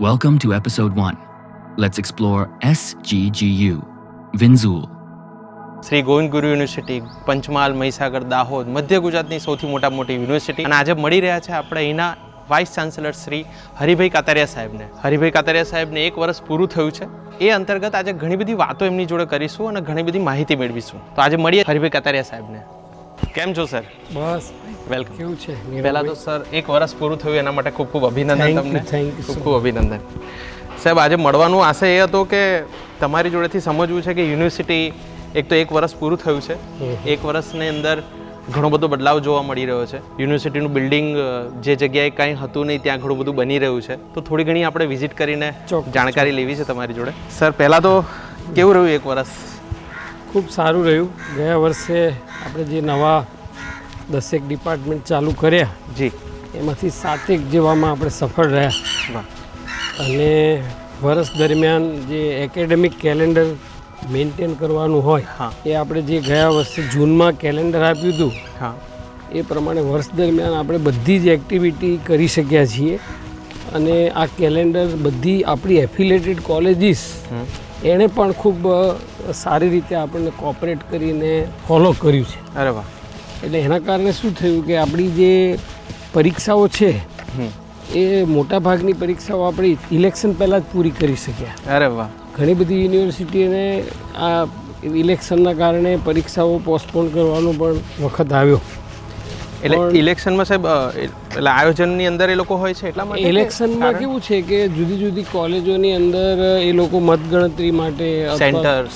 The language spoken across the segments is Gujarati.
Welcome to episode 1. Let's explore SGGU, Vinzul. Shri Govind ગુરુ યુનિવર્સિટી પંચમહાલ, મહીસાગર, દાહોદ, મધ્ય ગુજરાતની સૌથી મોટી યુનિવર્સિટી. અને આજે મળી રહ્યા છે આપણે અહીંના વાઇસ ચાન્સેલર શ્રી હરિભાઈ કાતરિયા સાહેબને. હરિભાઈ કાતરિયા સાહેબને 1 વર્ષ પૂરું થયું છે. એ અંતર્ગત આજે ઘણી બધી વાતો એમની જોડે કરીશું અને ઘણી બધી માહિતી મેળવીશું. તો આજે મળીએ હરિભાઈ કાતરિયા સાહેબને. કેમ છો સર? બસ વેલકમ. કેવું છે? પહેલાં તો સર 1 વર્ષ પૂરું થયું એના માટે ખૂબ ખૂબ અભિનંદન તમને. ખૂબ અભિનંદન સાહેબ. આજે મળવાનો આશય એ હતો કે તમારી જોડેથી સમજવું છે કે યુનિવર્સિટી એક તો 1 વર્ષ પૂરું થયું છે. 1 વર્ષની અંદર ઘણો બધો બદલાવ જોવા મળી રહ્યો છે. યુનિવર્સિટીનું બિલ્ડિંગ જે જગ્યાએ કાંઈ હતું નહીં ત્યાં ઘણું બધું બની રહ્યું છે. તો થોડી ઘણી આપણે વિઝિટ કરીને જાણકારી લેવી છે તમારી જોડે. સર પહેલાં તો કેવું રહ્યું 1 વર્ષ? ખૂબ સારું રહ્યું. ગયા વર્ષે આપણે જે નવા 10 ડિપાર્ટમેન્ટ ચાલુ કર્યા જી, એમાંથી 7 જેવામાં આપણે સફળ રહ્યા. વાહ. અને વર્ષ દરમિયાન જે એકેડેમિક કેલેન્ડર મેન્ટેન કરવાનું હોય હા. એ આપણે જે ગયા વર્ષે જૂનમાં કેલેન્ડર આપ્યું હતું હા, એ પ્રમાણે વર્ષ દરમિયાન આપણે બધી જ એક્ટિવિટી કરી શક્યા છીએ. અને આ કેલેન્ડર બધી આપણી એફિલેટેડ કોલેજીસ એણે પણ ખૂબ સારી રીતે આપણને કોઓપરેટ કરીને ફોલો કર્યું છે. અરે વાહ. એટલે એના કારણે શું થયું કે આપણી જે પરીક્ષાઓ છે એ મોટાભાગની પરીક્ષાઓ આપણે ઇલેક્શન પહેલાં જ પૂરી કરી શક્યા. અરે વાહ. ઘણી બધી યુનિવર્સિટીને આ ઇલેક્શનના કારણે પરીક્ષાઓ પોસ્ટપોન કરવાનો પણ વખત આવ્યો. એટલે ઇલેક્શનમાં સાહેબ એટલે આયોજનની અંદર એ લોકો હોય છે એટલા માટે? ઇલેક્શનમાં કેવું છે કે જુદી જુદી કોલેજોની અંદર એ લોકો મતગણતરી માટે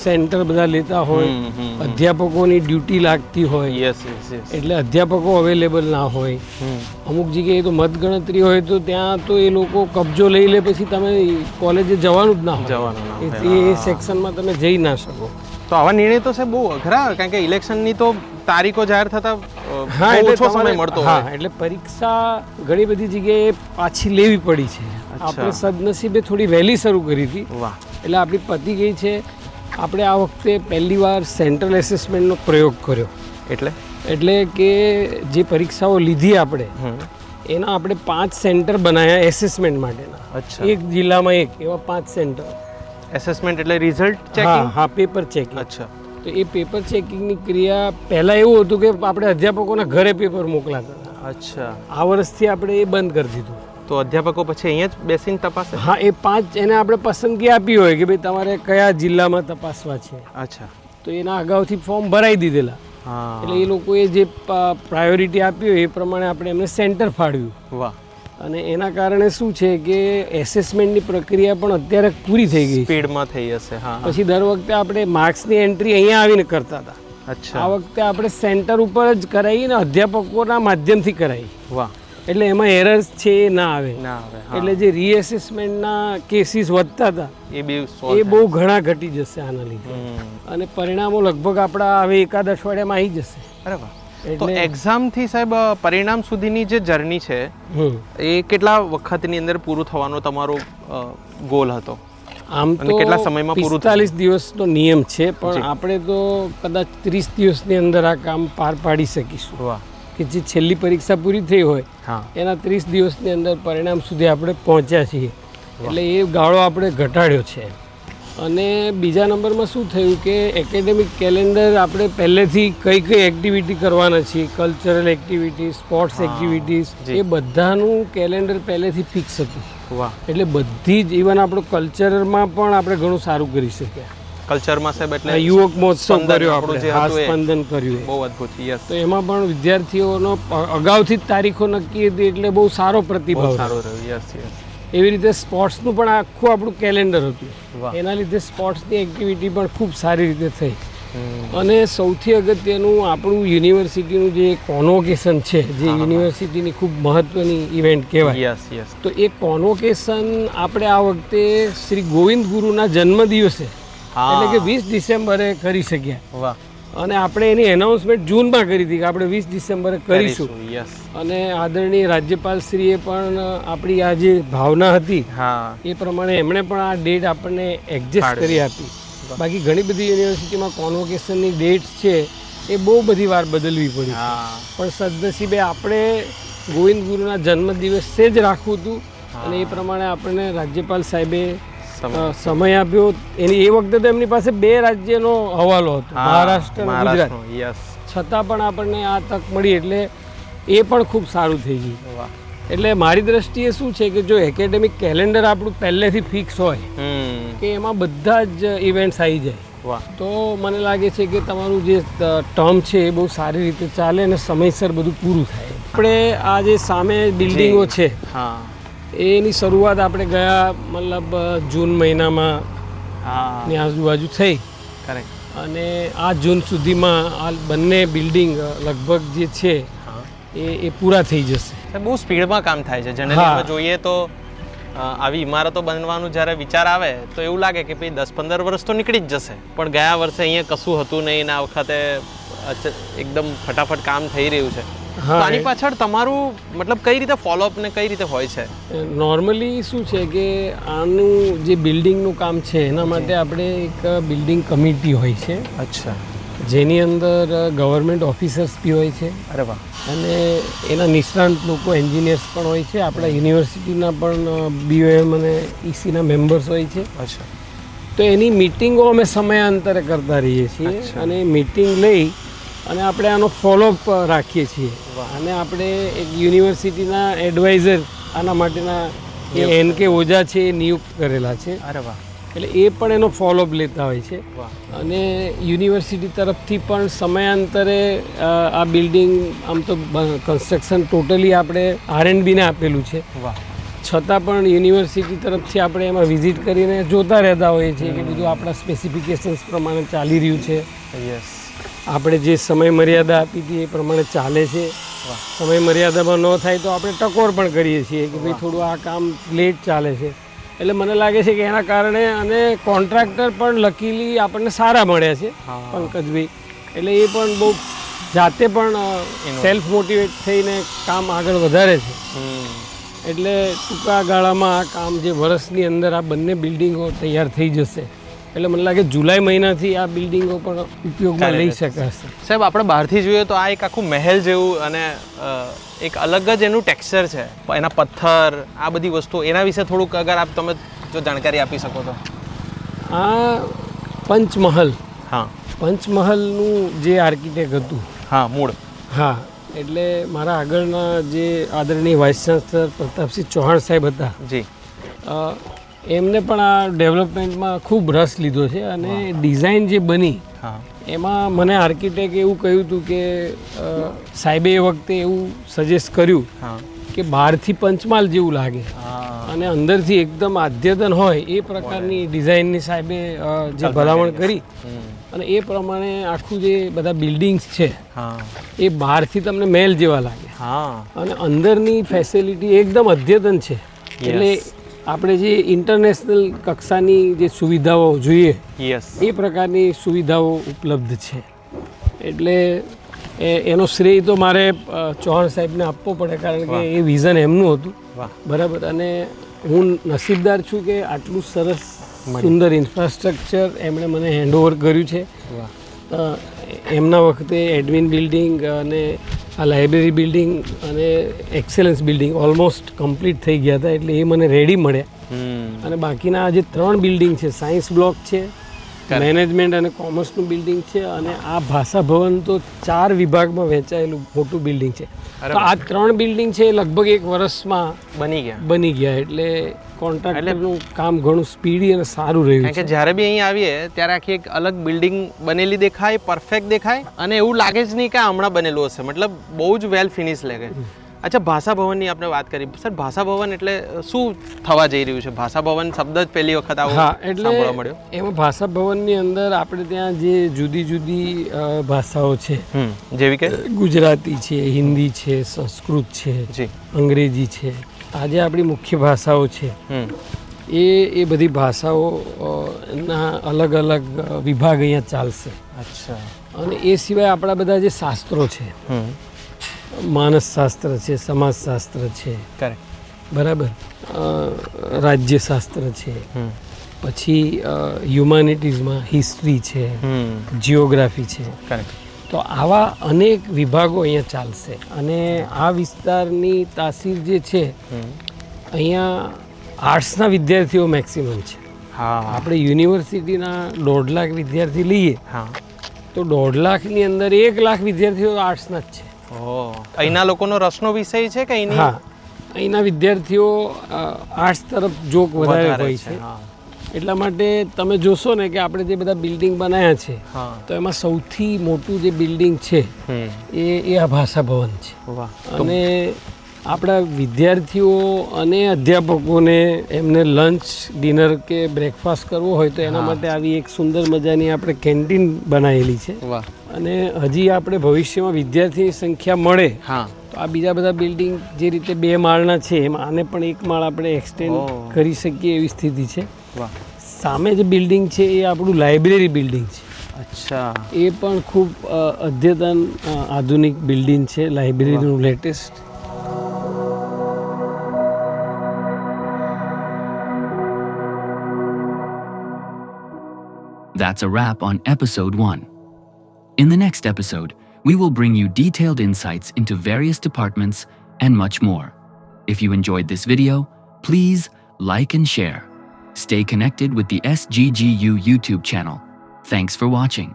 સેન્ટર બધા લેતા હોય, અધ્યાપકોની ડ્યુટી લાગતી હોય. Yes yes yes. એટલે અધ્યાપકો અવેલેબલ ના હોય. અમુક જગ્યાએ તો મતગણતરી હોય તો ત્યાં તો એ લોકો કબજો લઈ લે, પછી તમે કોલેજે જવાનું જ ના હોય. એ સેક્શનમાં તમે જઈ ના શકો. તો આવા નિર્ણય તો સાહેબ બહુ અઘરા, કારણ કે ઇલેક્શનની તો તારીખો જાહેર થતા ઓછો સમય મળતો હોય. હા, એટલે પરીક્ષા ઘણી બધી જગ્યાએ પાછી લેવી પડી છે. આપણે સદનસીબે થોડી વહેલી શરૂ કરી હતી. વાહ. એટલે આપણી પતી ગઈ છે. આપણે આ વખતે પહેલી વાર સેન્ટ્રલ એસેસમેન્ટનો પ્રયોગ કર્યો. એટલે કે જે પરીક્ષાઓ લીધી આપણે એના આપણે 5 સેન્ટર બનાવ્યા એસેસમેન્ટ માટેના. એક જિલ્લામાં એક એવા 5 સેન્ટર. એસેસમેન્ટ એટલે રિઝલ્ટ ચેકિંગ? હા, પેપર ચેકિંગ. અચ્છા. તો એ પેપર ચેકિંગની ક્રિયા પહેલાં એવું હતું કે આપણે અધ્યાપકોના ઘરે પેપર મોકલાતા હતા. અચ્છા. આ વર્ષથી આપણે એ બંધ કરી દીધું. તો અધ્યાપકો પછી અહીંયા જ બેસીને તપાસે? હા, એ 5 એને આપણે પસંદગી આપી હોય કે ભાઈ તમારે કયા જિલ્લામાં તપાસવા છે. અચ્છા. તો એના અગાઉથી ફોર્મ ભરાઈ દીધેલા. એટલે એ લોકોએ જે પ્રાયોરિટી આપી હોય એ પ્રમાણે આપણે એમને સેન્ટર ફાળવ્યું. વાહ. અને એના કારણે શું છે કે એસેસમેન્ટની પ્રક્રિયા પણ અત્યારે પૂરી થઈ ગઈ, સ્પીડમાં થઈ હશે. હા. પછી દર વખતે આપણે માર્ક્સની એન્ટ્રી અહીંયા આવીને કરતા હતા. અચ્છા. આ વખતે આપણે સેન્ટર ઉપર જ કરાવી ને અધ્યાપકોના માધ્યમથી કરાવી. વાહ. એટલે એમાં એરર્સ છે એ ના આવે. એટલે જે રીએસેસમેન્ટના કેસીસ વધતા હતા એ બહુ ઘણા ઘટી જશે આના લીધે. અને પરિણામો લગભગ આપણા હવે એકાદ અઠવાડિયામાં આવી જશે. અરે વાહ. તો એક્ઝામથી સાહેબ પરિણામ સુધીની જે જર્ની છે એ કેટલા વખતની અંદર પૂરું થવાનો તમારો ગોલ હતો? આમ તો કેટલા સમયમાં પૂરું? 45 દિવસનો નિયમ છે, પણ આપણે તો કદાચ 30 દિવસની અંદર આ કામ પાર પાડી શકીશું. વાહ. કે જે છેલ્લી પરીક્ષા પૂરી થઈ હોય એના 30 દિવસની અંદર પરિણામ સુધી આપણે પહોંચ્યા છીએ. એટલે એ ગાળો આપણે ઘટાડ્યો છે. અને બીજા નંબરમાં શું થયું કે એકેડેમિક કેલેન્ડર આપણે પહેલેથી કઈ એક્ટિવિટી કરવાના છીએ, કલ્ચરલ એક્ટિવિટીઝ, સ્પોર્ટ્સ એક્ટિવિટીઝ, એ બધાનું કેલેન્ડર પહેલેથી ફિક્સ હતું. એટલે બધી જ ઇવન આપણું કલ્ચરમાં પણ આપણે ઘણું સારું કરી શક્યા. કલ્ચરમાં સાહેબ એટલે યુવક મહોત્સવ કર્યો આપણે, સ્પંદન કર્યું. બહુ અદ્ભુત. તો એમાં પણ વિદ્યાર્થીઓનો અગાઉથી જ તારીખો નક્કી હતી એટલે બહુ સારો પ્રતિભાવ સારો રહ્યો. Yes yes. એવી રીતે સ્પોર્ટ્સનું પણ આખું આપણું કેલેન્ડર હતું. એના લીધે સ્પોર્ટ્સની એક્ટિવિટી પણ ખૂબ સારી રીતે થઈ. અને સૌથી અગત્યનું આપણું યુનિવર્સિટીનું જે કોન્વોકેશન છે, જે યુનિવર્સિટીની ખૂબ મહત્વની ઇવેન્ટ કહેવાય. તો એ કોન્વોકેશન આપણે આ વખતે શ્રી ગોવિંદ ગુરુના જન્મદિવસે એટલે કે 20 ડિસેમ્બરે કરી શક્યા. વાહ. અને આપણે એની એનાઉન્સમેન્ટ જૂનમાં કરી હતી કે આપણે 20 ડિસેમ્બરે કરીશું. અને આદરણીય રાજ્યપાલશ્રીએ પણ આપણી આ જે ભાવના હતી એ પ્રમાણે એમણે પણ આ ડેટ આપણને એડજસ્ટ કરી આપી. બાકી ઘણી બધી યુનિવર્સિટીમાં કોન્વોકેશનની ડેટ છે એ બહુ બધી વાર બદલવી પડી, પણ સદનસીબે આપણે ગોવિંદ ગુરુના જન્મદિવસે જ રાખવું હતું અને એ પ્રમાણે આપણને રાજ્યપાલ સાહેબે સમય આપ્યો. એ વખતે તો એમની પાસે 2 રાજ્યનો હવાલો હતો, મહારાષ્ટ્ર અને ગુજરાત. છતાં પણ આપણને આ તક મળી એટલે એ પણ ખૂબ સારું થઈ ગયું. એટલે મારી દ્રષ્ટિએ શું છે કે જો એકેડેમિક કેલેન્ડર આપણું પહેલેથી ફિક્સ હોય કે એમાં બધા જ ઇવેન્ટ્સ આવી જાય તો મને લાગે છે કે તમારું જે ટર્મ છે એ બહુ સારી રીતે ચાલે અને સમયસર બધું પૂરું થાય. આપણે આ જે સામે બિલ્ડિંગો છે એની શરૂઆત આપણે ગયા મતલબ જૂન મહિનામાં ની આજુબાજુ થઈ અને આ જૂન સુધીમાં આ બંને બિલ્ડિંગ લગભગ જે છે એ પૂરા થઈ જશે. બહુ સ્પીડમાં કામ થાય છે. જનરલી જોઈએ તો આવી ઇમારતો બનવાનું જ્યારે વિચાર આવે તો એવું લાગે કે ભાઈ 10-15 વર્ષ તો નીકળી જ જશે, પણ ગયા વર્ષે અહીંયા કશું હતું નહીં ને આ વખતે એકદમ ફટાફટ કામ થઈ રહ્યું છે. આની પાછળ તમારું મતલબ કઈ રીતે ફોલોઅપ ને કઈ રીતે હોય છે? નોર્મલી શું છે કે આનું જે બિલ્ડિંગનું કામ છે એના માટે આપણે એક બિલ્ડિંગ કમિટી હોય છે. અચ્છા. જેની અંદર ગવર્મેન્ટ ઓફિસર્સ બી હોય છે. અરે વાહ. અને એના નિષ્ણાંત લોકો એન્જિનિયર્સ પણ હોય છે. આપણા યુનિવર્સિટીના પણ BOM અને ECના મેમ્બર્સ હોય છે. અચ્છા. તો એની મિટિંગો અમે સમયાંતરે કરતા રહીએ છીએ અને મિટિંગ લઈ અને આપણે આનો ફોલોઅપ રાખીએ છીએ. અને આપણે એક યુનિવર્સિટીના એડવાઇઝર આના માટેના NK ઓઝા છે એ નિયુક્ત કરેલા છે. અરે વાહ. એટલે એ પણ એનો ફોલોઅપ લેતા હોય છે. અને યુનિવર્સિટી તરફથી પણ સમયાંતરે આ બિલ્ડિંગ આમ તો કન્સ્ટ્રક્શન ટોટલી આપણે R&B ને આપેલું છે. છતાં પણ યુનિવર્સિટી તરફથી આપણે એમાં વિઝિટ કરીને જોતા રહેતા હોઈએ છીએ કે બધું આપણા સ્પેસિફિકેશન્સ પ્રમાણે ચાલી રહ્યું છે. આપણે જે સમય મર્યાદા આપી હતી એ પ્રમાણે ચાલે છે. સમય મર્યાદામાં ન થાય તો આપણે ટકોર પણ કરીએ છીએ કે ભાઈ થોડું આ કામ લેટ ચાલે છે. એટલે મને લાગે છે કે એના કારણે અને કોન્ટ્રાક્ટર પણ લકીલી આપણને સારા મળ્યા છે પંકજભાઈ. એટલે એ પણ બહુ જાતે પણ સેલ્ફ મોટિવેટ થઈને કામ આગળ વધારે છે. એટલે ટૂંકા ગાળામાં આ કામ જે વર્ષની અંદર આ બંને બિલ્ડિંગો તૈયાર થઈ જશે. એટલે મને લાગે જુલાઈ મહિનાથી આ બિલ્ડિંગો પણ ઉપયોગમાં લઈ શકાશે. સાહેબ આપણે બહારથી જોઈએ તો આ એક આખું મહેલ જેવું અને એક અલગ જ એનું ટેક્સચર છે, એના પથ્થર, આ બધી વસ્તુઓ, એના વિશે થોડુંક અગર આપ તમે જો જાણકારી આપી શકો તો. આ પંચમહલ. હા. પંચમહલનું જે આર્કિટેક્ટ હતું. હા, મૂળ. હા, એટલે મારા આગળના જે આદરણીય વાઇસ ચાન્સલર પ્રતાપસિંહ ચૌહાણ સાહેબ હતા જી, એમને પણ આ ડેવલપમેન્ટમાં ખૂબ રસ લીધો છે. અને ડિઝાઇન જે બની એમાં મને આર્કિટેક્ટ એવું કહ્યું હતું કે સાહેબે એ વખતે એવું સજેસ્ટ કર્યું કે બહારથી પંચમહાલ જેવું લાગે અને અંદરથી એકદમ આદ્યતન હોય એ પ્રકારની ડિઝાઇનની સાહેબે જે ભલામણ કરી અને એ પ્રમાણે આખું જે બધા બિલ્ડિંગ્સ છે એ બહારથી તમને મહેલ જેવા લાગે અને અંદરની ફેસિલિટી એકદમ અદ્યતન છે. એટલે આપણે જે ઇન્ટરનેશનલ કક્ષાની જે સુવિધાઓ જોઈએ એ પ્રકારની સુવિધાઓ ઉપલબ્ધ છે. એટલે એનો શ્રેય તો મારે ચૌહાણ સાહેબને આપવો પડે કારણ કે એ વિઝન એમનું હતું. બરાબર. અને હું નસીબદાર છું કે આટલું સરસ સુંદર ઇન્ફ્રાસ્ટ્રક્ચર એમણે મને હેન્ડઓવર કર્યું છે. એમના વખતે એડમિન બિલ્ડિંગ અને આ લાઇબ્રેરી બિલ્ડિંગ અને એક્સેલન્સ બિલ્ડિંગ ઓલમોસ્ટ કમ્પ્લીટ થઈ ગયા હતા. એટલે એ મને રેડી મળ્યા. અને બાકીના આ જે 3 બિલ્ડિંગ છે, સાયન્સ બ્લોક છે, મેનેજમેન્ટ અને કોમર્સનું બિલ્ડિંગ છે અને આ ભાષા ભવન તો 4 વિભાગમાં વહેંચાયેલું મોટું બિલ્ડિંગ છે. તો આ 3 બિલ્ડિંગ છે લગભગ 1 વર્ષમાં બની ગયા. એટલે કોન્ટ્રાક્ટરનું કામ ઘણું સ્પીડી અને સારું રહ્યું છે. કે જ્યારે બી અહીં આવીએ ત્યારે આખી એક અલગ બિલ્ડિંગ બનેલી દેખાય, પરફેક્ટ દેખાય અને એવું લાગે જ નહીં કે હમણાં બનેલું હશે. મતલબ બહુ જ વેલ ફિનિશ લાગે. અચ્છા, ભાષા ભવનની આપણે વાત કરી. સર, ભાષા ભવન એટલે શું થવા જઈ રહ્યું છે? ભાષા ભવન શબ્દ જ પહેલી વખત સાંભળવા મળ્યો. એમાં ભાષા ભવનની અંદર આપણે ત્યાં જે જુદી જુદી ભાષાઓ છે જેવી કે ગુજરાતી છે, હિન્દી છે, સંસ્કૃત છે, અંગ્રેજી છે, આ જે આપણી મુખ્ય ભાષાઓ છે એ બધી ભાષાઓ ના અલગ અલગ વિભાગ અહીંયા ચાલશે. અચ્છા. અને એ સિવાય આપણા બધા જે શાસ્ત્રો છે, માનસશાસ્ત્ર છે, સમાજશાસ્ત્ર છે, બરાબર, રાજ્યશાસ્ત્ર છે, પછી હ્યુમાનિટીઝમાં હિસ્ટ્રી છે, જિયોગ્રાફી છે. તો આવા અનેક વિભાગો અહીંયા ચાલશે. અને આ વિસ્તારની તાસીર જે છે અહીંયા આર્ટ્સના વિદ્યાર્થીઓ મેક્સિમમ છે. હા આપણે યુનિવર્સિટીના 1.5 લાખ વિદ્યાર્થી લઈએ હા તો 1.5 લાખની અંદર 1 લાખ વિદ્યાર્થીઓ આર્ટ્સના જ છે. અહીંના લોકોનો રસનો વિષય છે કે અહીંની હા, અહીંના વિદ્યાર્થીઓ આર્ટ્સ તરફ જોક વધારે હોય છે. એટલા માટે તમે જોશો ને કે આપણે જે બધા બિલ્ડિંગ બનાવ્યા છે તો એમાં સૌથી મોટું જે બિલ્ડિંગ છે એ આ ભાષા ભવન છે. અને આપણા વિદ્યાર્થીઓ અને અધ્યાપકોને એમને લંચ ડિનર કે બ્રેકફાસ્ટ કરવો હોય તો એના માટે આવી એક સુંદર મજાની આપણે કેન્ટીન બનાવેલી છે. અને હજી આપણે ભવિષ્યમાં વિદ્યાર્થીની સંખ્યા મળે તો આ બીજા બધા બિલ્ડિંગ જે રીતે 2 માળના છે એમાં આને પણ 1 માળ આપણે એક્સટેન્ડ કરી શકીએ એવી સ્થિતિ છે. સામે જે બિલ્ડિંગ છે એ આપણું લાઇબ્રેરી બિલ્ડિંગ છે. અચ્છા, એ પણ ખૂબ અદ્યતન આધુનિક બિલ્ડિંગ છે, લાઇબ્રેરીનું latest. That's a wrap on episode 1. In the next episode, we will bring you detailed insights into various departments and much more. If you enjoyed this video, please like and share. Stay connected with the SGGU YouTube channel. Thanks for watching.